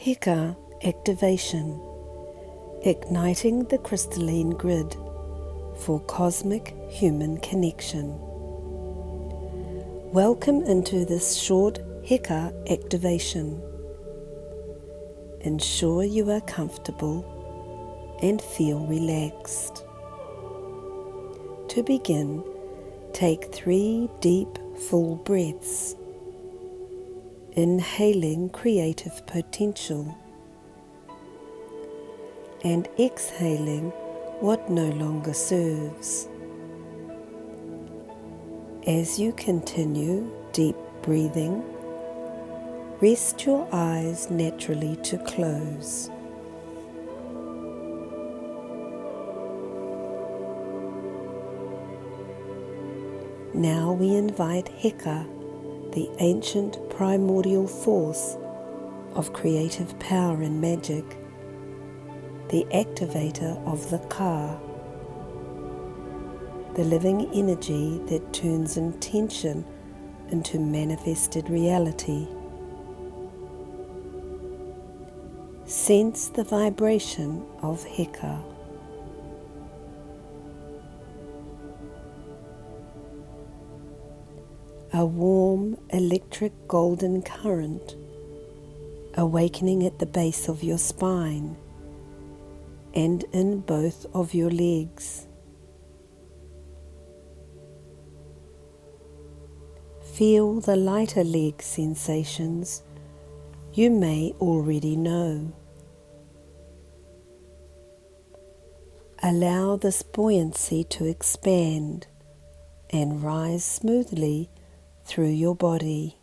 Heka activation, igniting the crystalline grid for cosmic human connection. Welcome into this short Heka activation. Ensure you are comfortable and feel relaxed. To begin, take 3 deep, full breaths, inhaling creative potential and exhaling what no longer serves. As you continue deep breathing, rest your eyes naturally to close. Now we invite Heka, the ancient primordial force of creative power and magic, the activator of the Ka, the living energy that turns intention into manifested reality. Sense the vibration of Heka. A warm electric golden current awakening at the base of your spine and in both of your legs. Feel the lighter leg sensations you may already know. Allow this buoyancy to expand and rise smoothly through your body.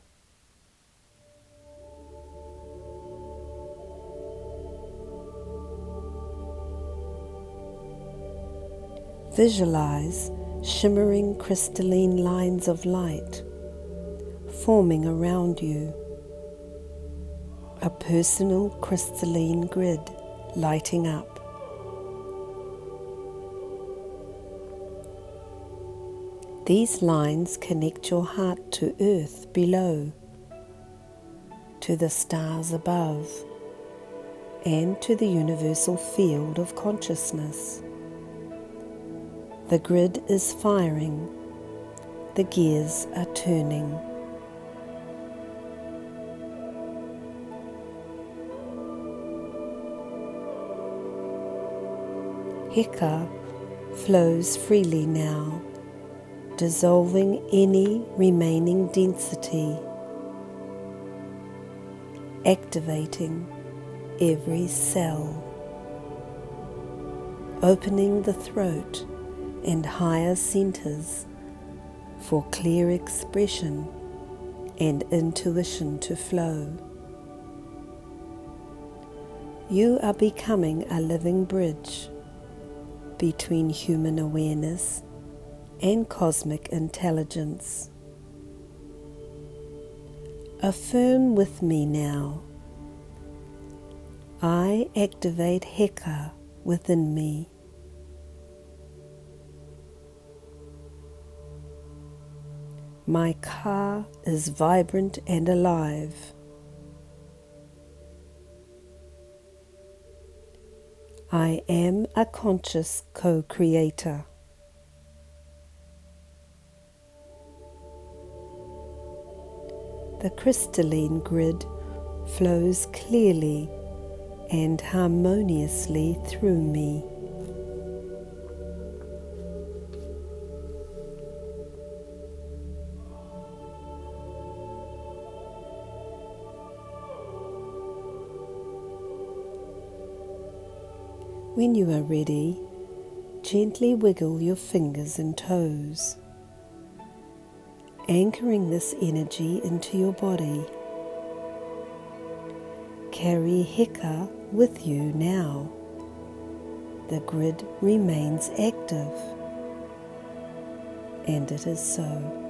Visualize shimmering crystalline lines of light forming around you, a personal crystalline grid lighting up. These lines connect your heart to earth below, to the stars above, and to the universal field of consciousness. The grid is firing, the gears are turning. Heka flows freely now, dissolving any remaining density, activating every cell, opening the throat and higher centers for clear expression and intuition to flow. You are becoming a living bridge between human awareness and cosmic intelligence. Affirm with me now. I activate Heka within me. My Ka is vibrant and alive. I am a conscious co-creator. The crystalline grid flows clearly and harmoniously through me. When you are ready, gently wiggle your fingers and toes, anchoring this energy into your body. Carry Heka with you now. The grid remains active, and it is so.